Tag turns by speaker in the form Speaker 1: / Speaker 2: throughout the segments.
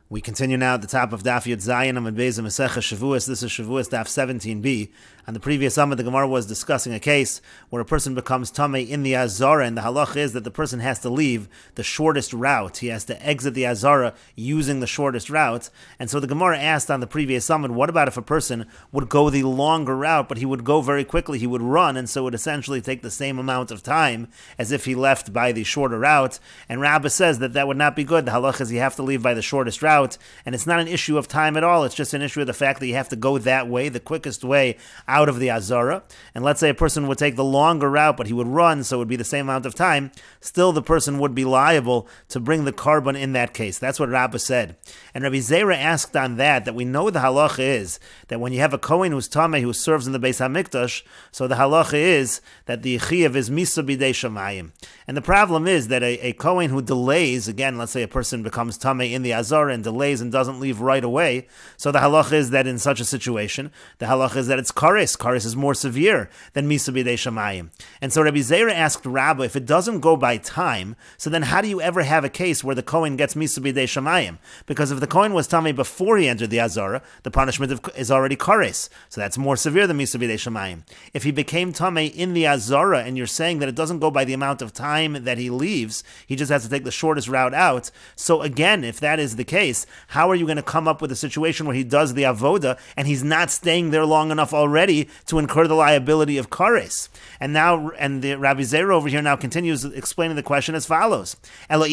Speaker 1: We continue now at the top of Daf Yomi Gemara, Meseches Shevuos. This is Shevuos Daf 17b. On the previous Amud, the Gemara was discussing a case where a person becomes tamei in the Azara, and the halach is that the person has to leave the shortest route. He has to exit the Azara using the shortest route. And so the Gemara asked on the previous Amud, what about if a person would go the longer route, but he would go very quickly, he would run, and so it would essentially take the same amount of time as if he left by the shorter route. And Rabbah says that that would not be good. The halach is you have to leave by the shortest route. And it's not an issue of time at all. It's just an issue of the fact that you have to go that way, the quickest way out of the Azara. And let's say a person would take the longer route, but he would run, so it would be the same amount of time. Still, the person would be liable to bring the carbon in that case. That's what Rabbah said. And Rabbi Zera asked on that we know the halacha is that when you have a Kohen who's tamei, who serves in the Beis HaMikdash, so the halacha is that the Chiyuv is misa bidei shamayim. And the problem is that a Kohen who delays, again, let's say a person becomes tamei in the Azara and delays and doesn't leave right away, so the halacha is that in such a situation, the halacha is that it's kares. Kares is more severe than misa bidei shamayim. And so Rabbi Zera asked Rabbah, if it doesn't go by time, so then how do you ever have a case where the Kohen gets misa bidei shamayim? Because if the Kohen was tamei before he entered the Azara, the punishment is already kares. So that's more severe than misa bidei shamayim. If he became tamei in the Azara, and you're saying that it doesn't go by the amount of time that he leaves, he just has to take the shortest route out. So again, if that is the case, how are you going to come up with a situation where he does the avoda and he's not staying there long enough already to incur the liability of kares? And now, and the Rabbi Zera over here now continues explaining the question as follows: if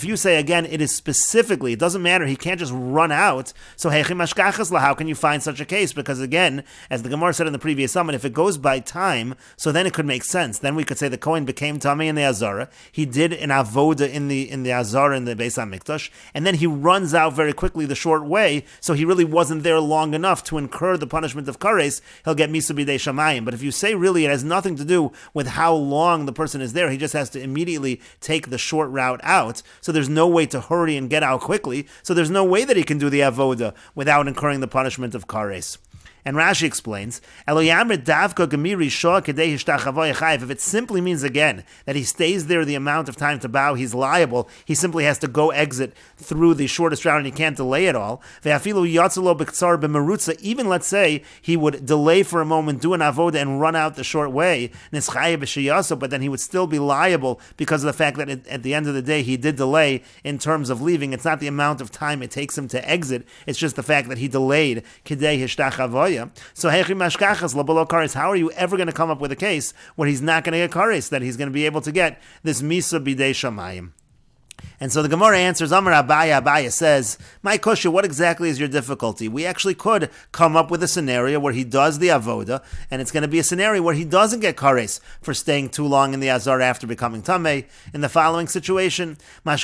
Speaker 1: you say again, it is specifically, it doesn't matter, he can't just run out. So how can you find such a case? Because again, as the Gemara said in the previous summit, if it goes by time, so then it could make sense. Then we could say the Kohen became tamei in the Azara, he did an avoda in the Azara in the Beis HaMikdash, and then he runs out very quickly the short way, so he really wasn't there long enough to incur the punishment of kares, he'll get misa bidei shamayim. But if you say really it has nothing to do with how long the person is there, he just has to immediately take the short route out, so there's no way to hurry and get out quickly, so there's no way that he can do the avoda without incurring the punishment of kares. And Rashi explains, if it simply means again that he stays there the amount of time to bow, he's liable, he simply has to go exit through the shortest route and he can't delay at all. Even let's say he would delay for a moment, do an avoda and run out the short way, but then he would still be liable because of the fact that at the end of the day he did delay in terms of leaving. It's not the amount of time it takes him to exit, it's just the fact that he delayed. So how are you ever going to come up with a case where he's not going to get kares, that he's going to be able to get this misa bidei shamayim? And so the Gemara answers, Amar Abaya. Abaya says, my kosher, what exactly is your difficulty? We actually could come up with a scenario where he does the avoda, and it's going to be a scenario where he doesn't get kares for staying too long in the Azar after becoming tamei. In the following situation, what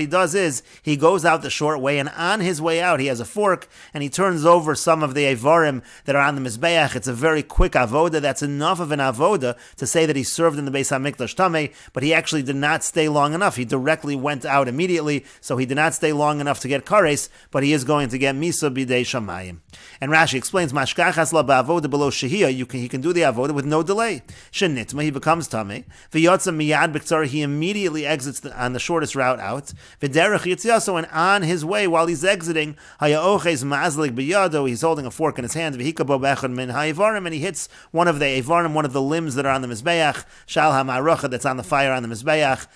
Speaker 1: he does is, he goes out the short way, and on his way out, he has a fork, and he turns over some of the evarim that are on the Mizbeach. It's a very quick avoda. That's enough of an avoda to say that he served in the Beis HaMikdash tamei, but he actually did not stay long enough. He directly went out immediately, so he did not stay long enough to get kares, but he is going to get misa bidei shamayim. And Rashi explains, mashkachas la ba'avoda below shehiyah, he can do the avoda with no delay. Shenitma, he becomes tamei. V'yotza miyad b'ktzara, he immediately exits on the shortest route out. V'derech yitziaso, and on his way, while he's exiting, hayaoches ma'azlik b'yado, he's holding a fork in his hand, v'hikabo b'echad min ha'evarim, and he hits one of the evarim, one of the limbs that are on the mizbeach, shal ha'ma'arocha, that's on the fire on the Mizbeach,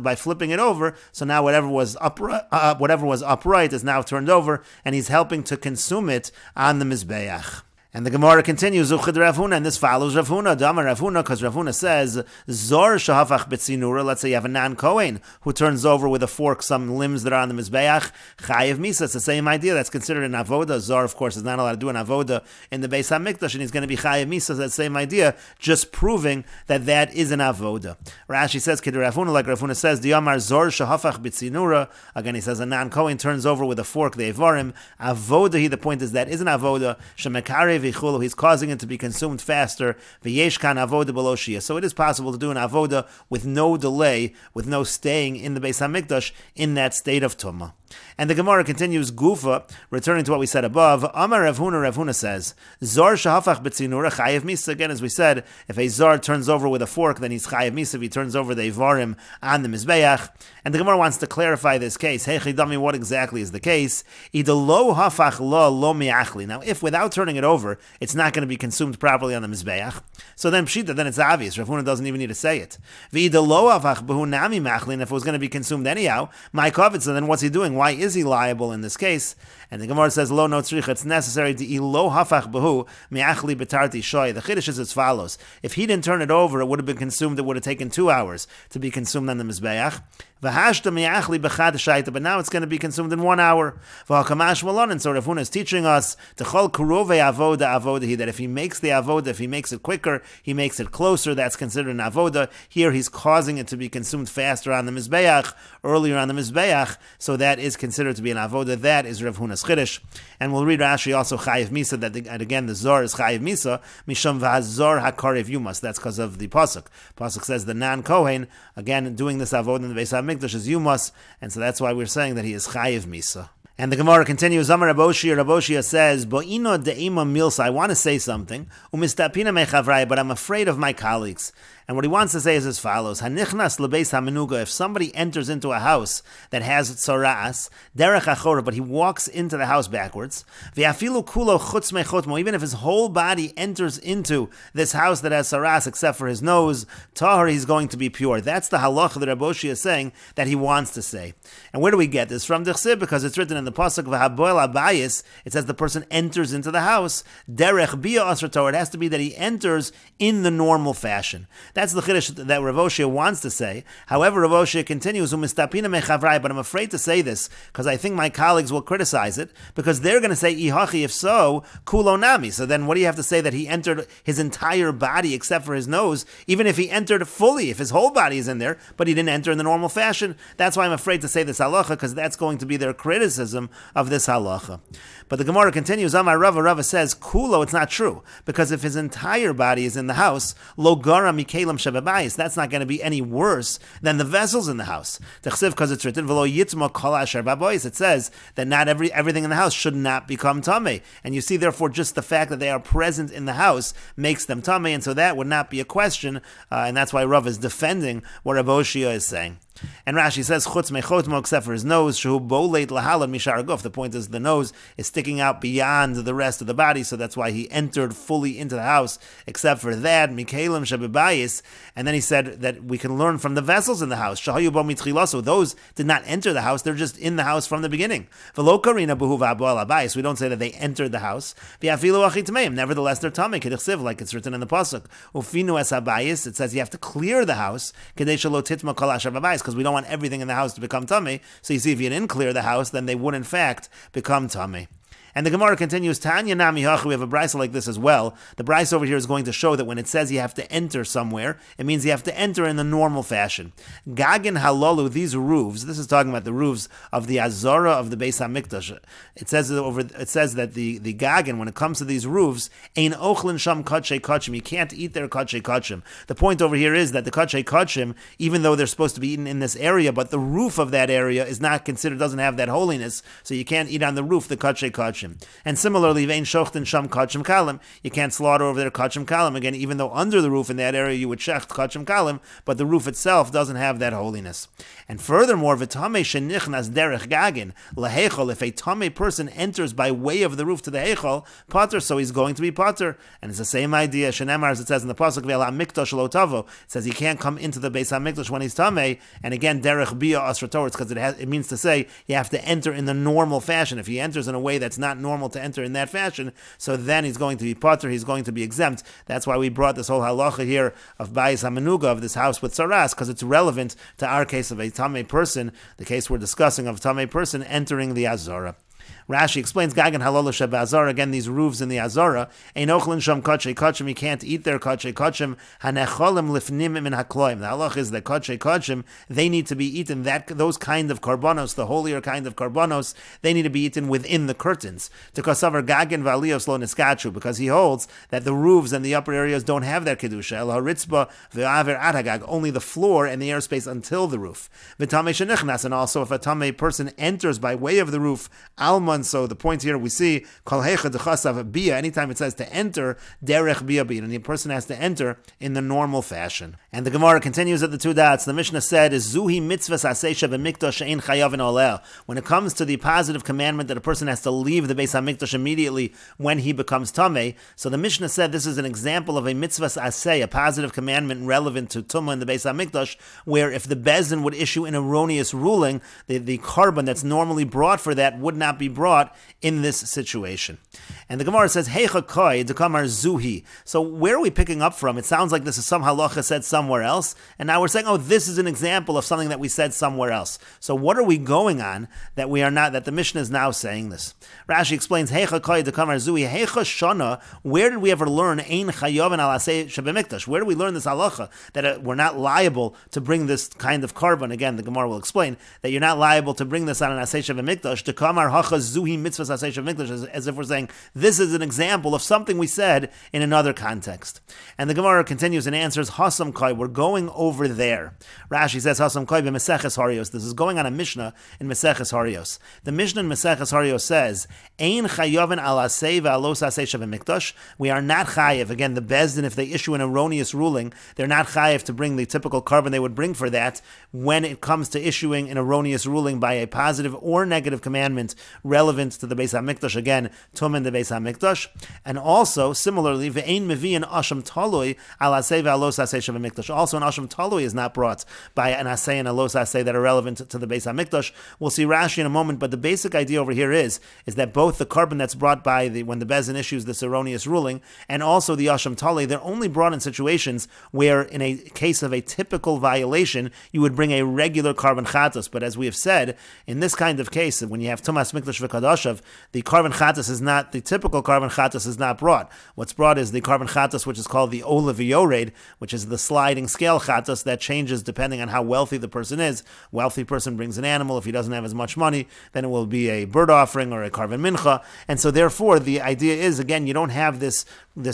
Speaker 1: by flipping it over, so now whatever was upright is now turned over, and he's helping to consume it on the Mizbeach. And the Gemara continues, Uchid Rav Huna, and this follows Rav Huna, Damar Rav Huna, because Rav Huna says, Zor shahafach betzinura, let's say you have a non-Kohen who turns over with a fork some limbs that are on the Mizbeach, Chayev Misa, it's the same idea, that's considered an avoda. Zor, of course, is not allowed to do an avoda in the Beis HaMikdash, and he's going to be Chayev Misa, that same idea, just proving that that is an avoda. Rashi says, Kid Rav Huna, like Rav Huna says, Diamar Zor shahafach betzinura, again he says a non-Kohen turns over with a fork, the Evarim, avoda, the point is that is an avoda, Shemekarev he's causing it to be consumed faster. So it is possible to do an avoda with no delay, with no staying in the Beis HaMikdash in that state of Tumah. And the Gemara continues, Gufa, returning to what we said above, Amar Rav Huna says, Zor shahafach b'tzinura chayev misa. Again, as we said, if a zar turns over with a fork, then he's chayev misa. If he turns over the ivarim on the mizbeach. And the Gemara wants to clarify this case. Hey chidami, what exactly is the case? Idalo hafach lo miachli. Now, if without turning it over, it's not going to be consumed properly on the mizbeach, so then pshita, then it's obvious. Rav Huna doesn't even need to say it. V'idalo hafach behu nami machli. And if it was going to be consumed anyhow, my kovetz, so then what's he doing? Why is he liable in this case? And the Gemara says, Lo no tzricha, it's necessary to ilo hafach behu miachli betarti shoy. The chiddush is as follows. If he didn't turn it over, it would have been consumed, it would have taken 2 hours to be consumed on the mizbeach. But now it's going to be consumed in 1 hour. And so Rav Huna is teaching us that if he makes the avoda, if he makes it quicker, he makes it closer, that's considered an avoda. Here he's causing it to be consumed faster on the mizbeach, earlier on the mizbeach, so that is considered to be an avoda. That is Rav Huna's chiddush. And we'll read Rashi also chayiv misa, that and again the zor is chayiv misa, misham v'hazor hakarev yumas. That's because of the pasuk. Pasuk says the non-kohen, again doing this avoda in the Beis HaMikdash is yumas, and so that's why we're saying that he is chayiv misa. And the Gemara continues, Amar Raboshia says, Bo'ino de'ima milsa, I want to say something, umistapina mechavrai, but I'm afraid of my colleagues. And what he wants to say is as follows, Hanichnas lebeis hamenuga, if somebody enters into a house that has tzoras, derech achora, but he walks into the house backwards, v'afilu kulo chutz mechotmo, even if his whole body enters into this house that has tzoras except for his nose, tahor, he's going to be pure. That's the halacha that Raboshi is saying that he wants to say. And where do we get this? From Dichsib, because it's written in the pasuk v'haboel abayis, it says the person enters into the house, derech bia asr tahor, it has to be that he enters in the normal fashion. That's the chiddush that Rav Oshia wants to say. However, Rav Oshia continues, "Umistapina mechavrai," but I'm afraid to say this because I think my colleagues will criticize it because they're going to say ihachi. If so, kulo nami. So then, what do you have to say that he entered his entire body except for his nose? Even if he entered fully, if his whole body is in there, but he didn't enter in the normal fashion, that's why I'm afraid to say this halacha because that's going to be their criticism of this halacha. But the Gemara continues, Amar Rava says, kulo, it's not true. Because if his entire body is in the house, lo gara mikelim shebebayis, that's not going to be any worse than the vessels in the house. Because it's written, v'lo yitma kol asher babois, it says that not everything in the house should not become tamei. And you see, therefore, just the fact that they are present in the house makes them tamei, and so that would not be a question, and that's why Rav is defending what Rav Oshia is saying. And Rashi says, chutz mechotmo, except for his nose, shehu boleit lahalad mishar guf. The point is the nose is sticking out beyond the rest of the body, so that's why he entered fully into the house, except for that, mikelim shebebayis. And then he said that we can learn from the vessels in the house. Shahayu bo mitchilaso, those did not enter the house, they're just in the house from the beginning. V'lo karina buhu v'aboel abayis, we don't say that they entered the house. V'afilu achit tameim, nevertheless they're tamei, k'dichsiv, like it's written in the pasuk. Ufinu es abayis, it says you have to clear the house, k'dei shelo titma kol asher babayis, because we don't want everything in the house to become tummy. So you see, if you didn't clear the house, then they would in fact become tummy. And the Gemara continues, Tanya Nami Hach, we have a brisa like this as well. The brisa over here is going to show that when it says you have to enter somewhere, it means you have to enter in the normal fashion. Gagin halolu, these roofs, this is talking about the roofs of the Azara of the Beis HaMikdash. It says that the Gagin, when it comes to these roofs, ein ochlin sham kachei kachim, you can't eat their kachei kachim. The point over here is that the kachei kachim, even though they're supposed to be eaten in this area, but the roof of that area is not considered, doesn't have that holiness, so you can't eat on the roof the kachei kachim. And similarly, vein shochten sham kachim kalim, you can't slaughter over there kachim kalim. Again, even though under the roof in that area you would shecht kachim kalim, but the roof itself doesn't have that holiness. And furthermore, v'tamei shenichnas derech gagin lahechol, if a tamei person enters by way of the roof to the hechol, pater, so he's going to be pater. And it's the same idea. Shenemar, as it says in the pasuk, ve'al hamikdash lo tavo, it says he can't come into the Beis HaMikdash when he's tamei. And again, derech bia asrator, it's because it means to say you have to enter in the normal fashion. If he enters in a way that's not normal to enter in that fashion, so then he's going to be pater, he's going to be exempt. That's why we brought this whole halacha here of bayis hamenuga, of this house with saras, because it's relevant to our case of a tamei person, the case we're discussing of tamei person entering the azara. Rashi explains, Gagan halal shebazar, again, these roofs in the Azara, ein ochlin sham kachei kachim, you can't eat their kachei kachim, hanecholim lifnim min hakloim. The halach is that kachei kachim, they need to be eaten, those kind of karbonos, the holier kind of karbonos, they need to be eaten within the curtains. To kasavar Gagan v'aliyos lo niskachu, because he holds that the roofs and the upper areas don't have that kedusha, el haritzba ve'aver atagag, only the floor and the airspace until the roof. V'tamei shenichnas, and also if a tamei person enters by way of the roof, alman, so the point here we see, kol heicha dechasav bia, anytime it says to enter, derech bia bia, and the person has to enter in the normal fashion. And the Gemara continues at the two dots. The Mishnah said, is zuhi mitzvahs asesha b'mikdash she'ein chayav oleh. When it comes to the positive commandment that a person has to leave the Beis HaMikdash immediately when he becomes tamei, so the Mishnah said this is an example of a mitzvahs aseh, a positive commandment relevant to tumah in the Beis HaMikdash, where if the Bezdin would issue an erroneous ruling, the carbon that's normally brought for that would not be brought in this situation. And the Gemara says, Heicha koi dekamar zuhi. So where are we picking up from? It sounds like this is some halacha said somewhere else, and now we're saying, oh, this is an example of something that we said somewhere else. So what are we going on that we are not, that the Mishnah is now saying this? Rashi explains, Heicha koi dekamar zuhi, Heicha shana, where did we ever learn ein chayav al aseh shebemikdash? Where do we learn this halacha that we're not liable to bring this kind of carbon? Again, the Gemara will explain that you're not liable to bring this on an aseh shebemikdash. Dekamar hacha zuhi mitzvahs aseh shebemikdash, as if we're saying this is an example of something we said in another context. And the Gemara continues and answers, Hasam Kai, we're going over there. Rashi says, Hasam Kai Meseches Harios. This is going on a Mishnah in Meseches Harios. The Mishnah in Meseches Harios says, Ein chayavin al aseh ve'alos aseh shebemikdash. We are not chayav. Again, the Bezdin, if they issue an erroneous ruling, they're not chayav to bring the typical carbon they would bring for that when it comes to issuing an erroneous ruling by a positive or negative commandment relevant to the Beis HaMikdash. Again, tum in the Beis HaMikdash. And also, similarly, ve'ein mevi'in asham taloi al aseh ve'alos aseh shebemikdash. Also, an asham taloi is not brought by an aseh and a los aseh that are relevant to the Beis HaMikdash. We'll see Rashi in a moment, but the basic idea over here is that both the carbon that's brought by when the Bezdin issues this erroneous ruling and also the asham taloi, they're only brought in situations where, in a case of a typical violation, you would bring a regular carbon chatos. But as we have said, in this kind of case, when you have tumas mikdash v'kadashav, the carbon chatos is not, the typical carbon chatos is not brought. What's brought is the carbon chatos, which is called the ola v'yored, which is the sliding scale chatos that changes depending on how wealthy the person is. Wealthy person brings an animal. If he doesn't have as much money, then it will be a bird offering or a carbon mincha. And so therefore, the idea is, again, you don't have this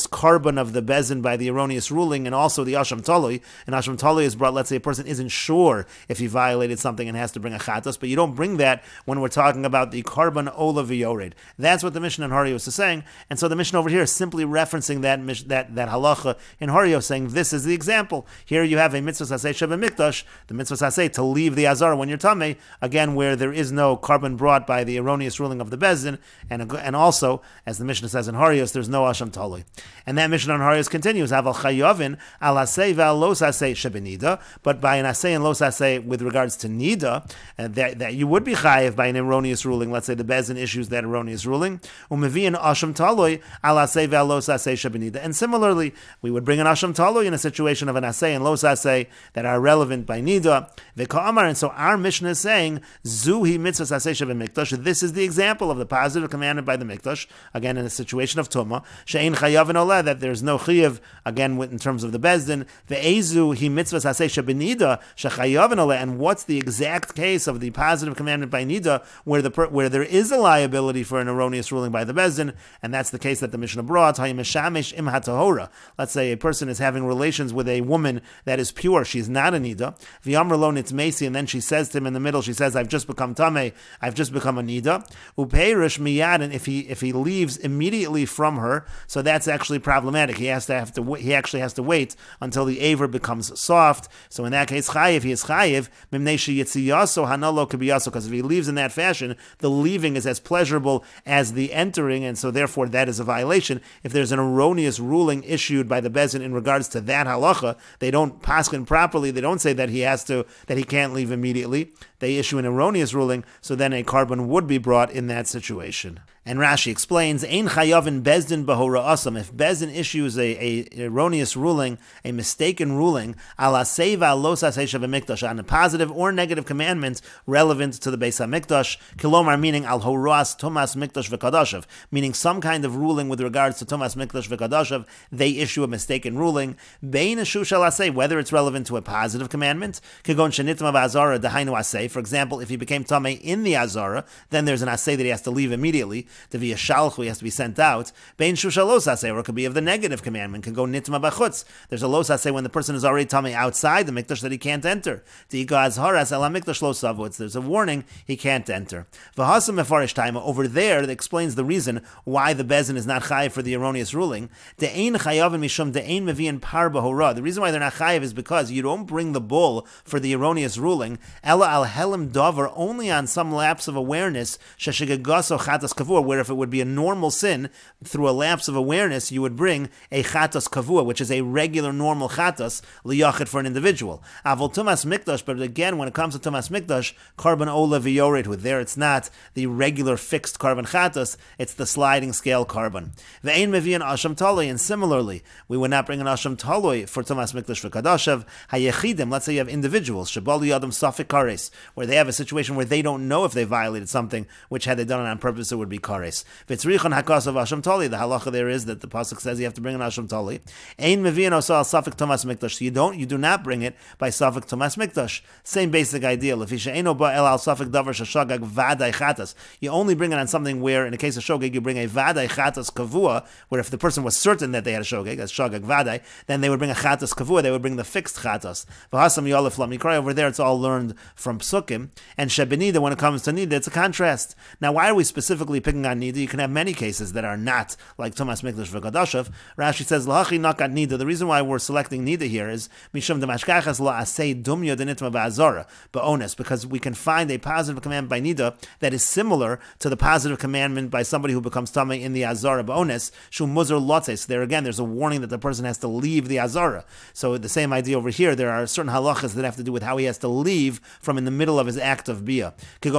Speaker 1: carbon of the bezin by the erroneous ruling, and also the asham taloi. And asham taloi is brought, let's say a person isn't sure if he violated something and has to bring a chatos, but you don't bring that when we're talking about the carbon ola v'yored. That's what the Mishnah in Harios is saying. And so the Mishnah over here is simply referencing that halacha in Harios, saying this is the example. Here you have a mitzvah saseh shebemikdash, the mitzvah saseh to leave the azar when you're tamei, again where there is no carbon brought by the erroneous ruling of the bezin, and also, as the Mishnah says in Harios, there's no asham taloi. And that Mishnah in Harios continues, aval chayavin al aseh ve'al los aseh shebenida, but by an aseh and los aseh with regards to nida, that you would be chayiv by an erroneous ruling. Let's say the bezin issues that erroneous ruling, umevi'in asham taloi al aseh ve'al los aseh shebenida. And similarly, we would bring an asham taloi in a situation of an aseh and los aseh that are relevant by nida. Ve'ka'amar, and so our Mishnah is saying, zuhi mitzvah aseh shebemikdash. This is the example of the positive commandment by the mikdash. Again, in a situation of tumah, she'ein chayav and olah, that there's no chayav. Again, in terms of the bezdin, ve'ezu hi mitzvah aseh shebenida shechayav and olah. And what's the exact case of the positive commandment by nida, where there is a liability for an erroneous ruling by the bezdin? And that's the case that the Mishnah brought. Hayimeshamesh im hatahora. Let's say a person is having relations with a woman that is pure. She's not a nida. V'yamr lo nitzmesi, and then she says to him in the middle, she says, "I've just become tamei. I've just become a nida." Upeirish miyad, and if he leaves immediately from her, so that's actually problematic. He actually has to wait until the aver becomes soft. So in that case, chayiv, he is chayiv mimnei sheyitziyaso hanalo kibiyaso, because if he leaves in that fashion, the leaving is as pleasurable as the entering, and so therefore that is a violation. If there's an erroneous ruling issued by the bezin in regards to that halacha, they don't paskin properly. They don't say that he can't leave immediately. They issue an erroneous ruling, so then a carbon would be brought in that situation. And Rashi explains, Ein chayavin bezdin bahora asam. If bezdin issues a erroneous ruling, a mistaken ruling, ala seva los asesha b'mikdash, on a positive or negative commandment relevant to the Beis HaMikdash, kilomar, meaning al horas tumas mikdash v'kadashav, meaning some kind of ruling with regards to tumas mikdash v'kadashav, they issue a mistaken ruling. Bein ashu shel aseh, whether it's relevant to a positive commandment, kigon shenitma ba'azara dahainu aseh. For example, if he became tamei in the azara, then there's an aseh that he has to leave immediately. To be a shalchu, he has to be sent out. Bein shusha los aseh, or it could be of the negative commandment, can go nitma b'chutz. There's a los aseh when the person is already tamei outside the mikdash that he can't enter. Diga azharas ela mikdash lo savuot. There's a warning he can't enter. V'hasam mefarish taima, over there that explains the reason why the bezin is not chayiv for the erroneous ruling. De'ein chayavin mishum de'ein mevi'in par b'hora. The reason why they're not chayiv is because you don't bring the bull for the erroneous ruling. Ela al helim davar, only on some lapse of awareness, sheshigagaso chatas kavua, where if it would be a normal sin, through a lapse of awareness, you would bring a chatas kavua, which is a regular normal chatas liyachid for an individual. Avol tumas mikdash, but again, when it comes to tumas mikdash, karban ola v'yored, with there it's not the regular fixed karban chatas, it's the sliding scale karban. Ve'ein mevi'an asham taloi, and similarly, we would not bring an asham taloi for tumas mikdash v'kadashav. Hayechidim, let's say you have individuals, shabali adam safik kares, where they have a situation where they don't know if they violated something, which had they done it on purpose, it would be kares. V'tzrichon hakasav asham tali, the halacha there is that the pasuk says you have to bring an asham tali. Ein mevi'an osa al safik tumas mikdash, you do not bring it by safik tumas mikdash. Same basic idea. Lefisha eino ba el al safik davar shashagag vaday chatas. You only bring it on something where, in the case of shogeg, you bring a vaday chatas kavua, where if the person was certain that they had a shogeg, that's shogeg vaday, then they would bring a chatas kavua, they would bring the fixed chatas. V'hasam yolef lamikray, over there it's all learned from psukim. And shebenida, when it comes to nida, it's a contrast. Now, why are we specifically picking on nida? You can have many cases that are not like tumas mikdash v'kadashav. Rashi says, lahachi nakat nida. The reason why we're selecting nida here is mishum demashkachas la asay dumya denitma ba'azara ba'ones, because we can find a positive command by nida that is similar to the positive commandment by somebody who becomes tamei in the azara ba'ones shu muzar lotze. So there again, there's a warning that the person has to leave the azara. So the same idea over here, there are certain halachas that have to do with how he has to leave from in the middle of his act of bia. So you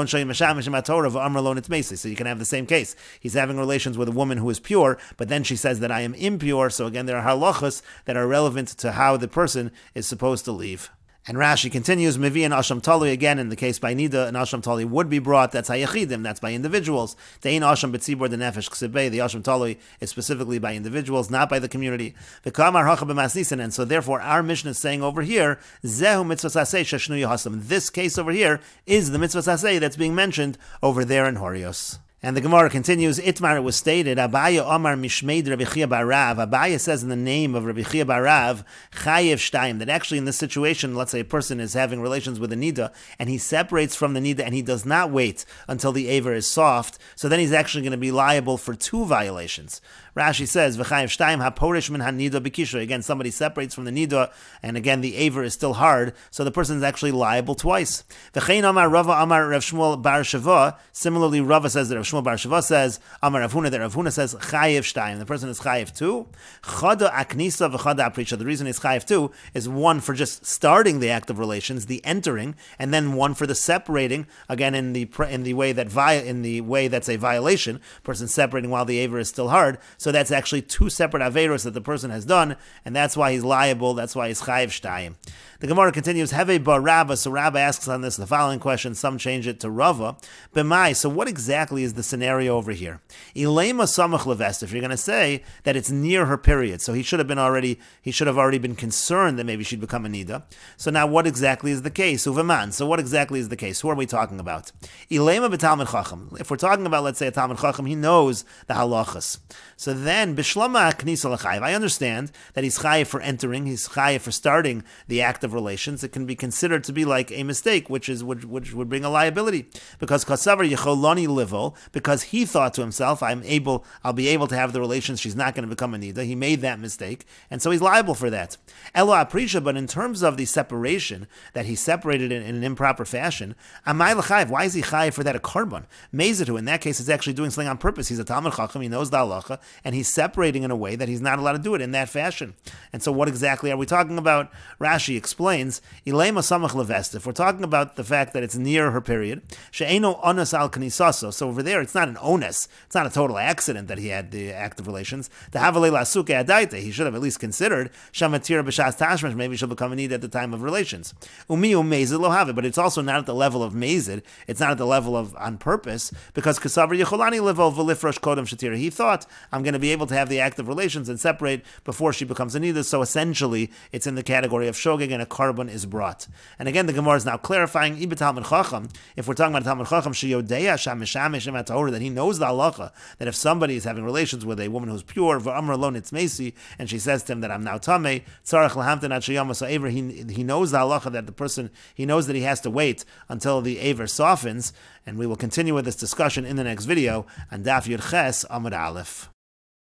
Speaker 1: can have the same case. He's having relations with a woman who is pure, but then she says that I am impure. So again, there are halachas that are relevant to how the person is supposed to leave. And Rashi continues, Mevi and Asham Tali, again, in the case by Nida, an Asham Tali would be brought, that's Hayachidim, that's by individuals. Dein Asham Betzibor the Nefesh Ksebei, the Asham Tali is specifically by individuals, not by the community. V'kamar Hacha b'masnisin, and so therefore our mission is saying over here, Zehu mitzvah saseh sheshnu yahasam. This case over here is the mitzvah saseh that's being mentioned over there in Horios. And the Gemara continues, Itmar, it was stated, Abaya Omar Mishmeid Rabbi Chia Barav. Abaya says in the name of Rabbi Chia Barav, Chayev Shtaim, that actually in this situation, let's say a person is having relations with a Nida, and he separates from the Nida, and he does not wait until the Aver is soft, so then he's actually going to be liable for two violations. Rashi says, V'chayev Shtaim haporish min hanida b'kisha. Again, somebody separates from the Nida, and again, the Aver is still hard, so the person is actually liable twice. V'chein Amar Rava Amar Rav Shmuel Bar Sheva. Similarly, Rava says that Rav Shmuel Bar Sheva says, Amar Rav Huna, that Rav Huna says, Chayev Shtaim. The person is Chayev too. Chada Aknisa v'chada Aprisha. The reason he's Chayev too is one for just starting the act of relations, the entering, and then one for the separating, again, in the way that's a violation, person separating while the Aver is still hard. So that's actually two separate averos that the person has done, and that's why he's liable, that's why he's chayiv shtayim. The Gemara continues, Heve bar Rabba, so Rabba asks on this the following question, some change it to Rava. B'mai, so what exactly is the scenario over here? Ilema samach levest, if you're going to say that it's near her period, so he should have already been concerned that maybe she'd become a nida. So now what exactly is the case? Uveman, so what exactly is the case? Who are we talking about? Ilema b'talmud chacham. If we're talking about, let's say, a talmud chacham, he knows the halachas. So then, b'shlama knisa l'chayiv, I understand that he's chayiv for entering, he's chayiv for starting the act of relations. It can be considered to be like a mistake, which would bring a liability. Because kasavar yecholoni livol, because he thought to himself, I'll be able to have the relations, she's not going to become a nida. He made that mistake, and so he's liable for that. Elo aprisha, but in terms of the separation, that he separated in an improper fashion, amay l'chayiv, why is he chayiv for that a carbon? Mezetu, in that case, is actually doing something on purpose. He's a talmud chacham, he knows the halacha, and he's separating in a way that he's not allowed to do it in that fashion. And so what exactly are we talking about? Rashi explains, Ilema samach levest, if we're talking about the fact that it's near her period, she'eno onas al knisaso, so over there there, it's not an onus. It's not a total accident that he had the active relations. He should have at least considered shamatir b'shas tashmish. Maybe she'll become a need at the time of relations. But it's also not at the level of mezid. It's not at the level of on purpose, because kasavar yecholani level v'lifrosh kodem shatira. He thought, I'm going to be able to have the active relations and separate before she becomes a nida. So essentially, it's in the category of shogeg, and a carbon is brought. And again, the Gemara is now clarifying, if we're talking about Talmud Chacham, that he knows the halacha, that if somebody is having relations with a woman who's pure, and she says to him that I'm now tamei, he knows the halacha that the person, he knows that he has to wait until the aver softens, and we will continue with this discussion in the next video on Daf Yud Ches Amud Aleph.